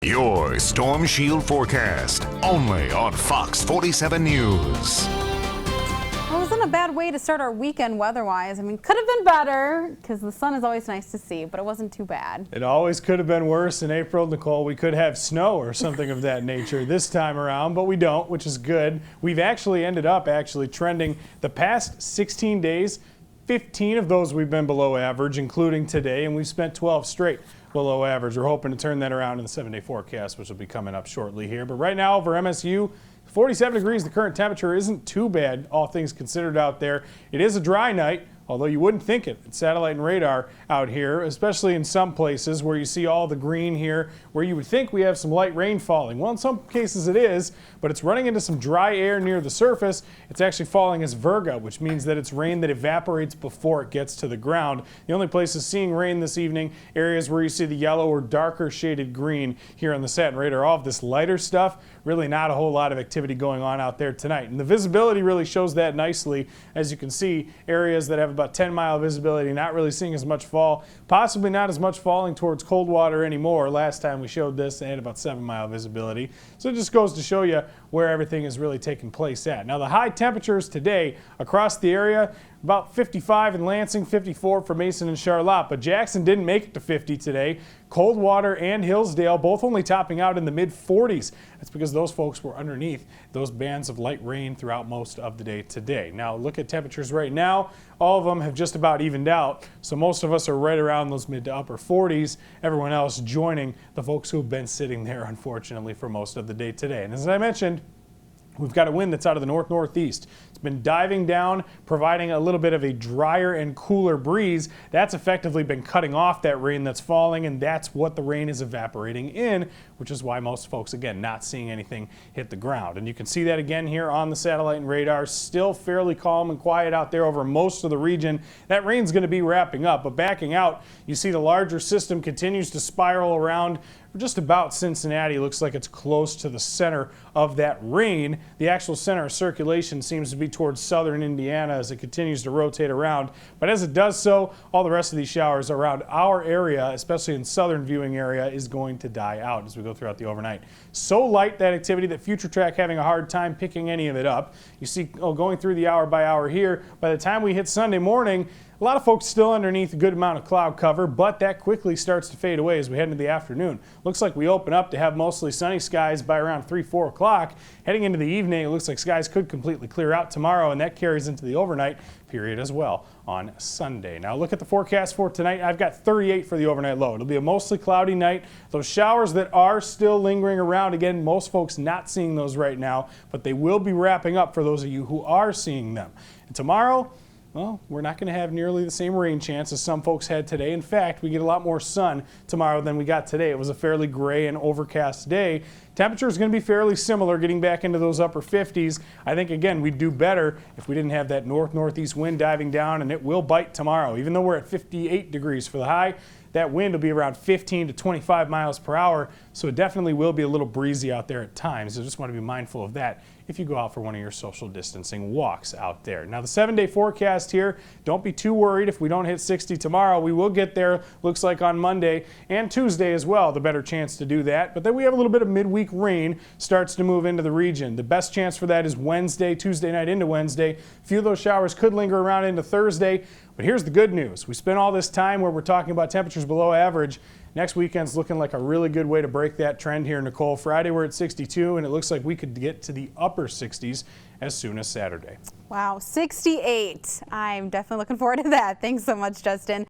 Your Storm Shield forecast, only on Fox 47 News. Well, it wasn't a bad way to start our weekend weather-wise. I mean, could have been better because the sun is always nice to see, but it wasn't too bad. It always could have been worse in April, Nicole. We could have snow or something of that nature this time around, but we don't, which is good. We've actually ended up trending the past 16 days. 15 of those we've been below average, including today, and we've spent 12 straight below average. We're hoping to turn that around in the 7-day forecast, which will be coming up shortly here. But right now over MSU, 47 degrees, the current temperature isn't too bad, all things considered out there. It is a dry night, although you wouldn't think it. It's satellite and radar out here, especially in some places where you see all the green here, where you would think we have some light rain falling. Well, in some cases it is, but it's running into some dry air near the surface. It's actually falling as virga, which means that it's rain that evaporates before it gets to the ground. The only places seeing rain this evening, areas where you see the yellow or darker shaded green here on the sat and radar. All of this lighter stuff, really not a whole lot of activity going on out there tonight. And the visibility really shows that nicely. As you can see, areas that have about 10-mile visibility, not really seeing as much fall, possibly not as much falling towards Coldwater anymore. Last time we showed this, they had about 7-mile visibility. So it just goes to show you where everything is really taking place at. Now the high temperatures today across the area, about 55 in Lansing, 54 for Mason and Charlotte, but Jackson didn't make it to 50 today. Coldwater and Hillsdale both only topping out in the mid-40s. That's because those folks were underneath those bands of light rain throughout most of the day today. Now look at temperatures right now. All of them have just about evened out, so most of us are right around those mid to upper 40s. Everyone else joining the folks who've been sitting there, unfortunately, for most of the day today. And as I mentioned, we've got a wind that's out of the north-northeast. It's been diving down, providing a little bit of a drier and cooler breeze. That's effectively been cutting off that rain that's falling, and that's what the rain is evaporating in, which is why most folks, again, not seeing anything hit the ground. And you can see that again here on the satellite and radar. Still fairly calm and quiet out there over most of the region. That rain's going to be wrapping up, but backing out, you see the larger system continues to spiral around just about Cincinnati. Looks like it's close to the center of that rain. The actual center of circulation seems to be towards southern Indiana as it continues to rotate around. But as it does so, all the rest of these showers around our area, especially in southern viewing area, is going to die out as we go throughout the overnight. So light that activity that FutureTrack having a hard time picking any of it up. You see going through the hour by hour here, by the time we hit Sunday morning, a lot of folks still underneath a good amount of cloud cover, but that quickly starts to fade away as we head into the afternoon. Looks like we open up to have mostly sunny skies by around 3-4 o'clock. Heading into the evening, it looks like skies could completely clear out tomorrow, and that carries into the overnight period as well on Sunday. Now look at the forecast for tonight. I've got 38 for the overnight low. It'll be a mostly cloudy night. Those showers that are still lingering around, again, most folks not seeing those right now, but they will be wrapping up for those of you who are seeing them. And tomorrow, well, we're not going to have nearly the same rain chance as some folks had today. In fact, we get a lot more sun tomorrow than we got today. It was a fairly gray and overcast day. Temperature is going to be fairly similar, getting back into those upper 50s. I think, again, we'd do better if we didn't have that north-northeast wind diving down, and it will bite tomorrow. Even though we're at 58 degrees for the high, that wind will be around 15 to 25 miles per hour, so it definitely will be a little breezy out there at times. So just want to be mindful of that if you go out for one of your social distancing walks out there. Now the 7-day forecast here, don't be too worried if we don't hit 60 tomorrow. We will get there, looks like on Monday and Tuesday as well, the better chance to do that. But then we have a little bit of midweek rain starts to move into the region. The best chance for that is Wednesday, Tuesday night into Wednesday. A few of those showers could linger around into Thursday. But here's the good news. We spent all this time where we're talking about temperatures below average. Next weekend's looking like a really good way to break that trend here, Nicole. Friday we're at 62, and it looks like we could get to the upper 60s as soon as Saturday. Wow, 68. I'm definitely looking forward to that. Thanks so much, Justin.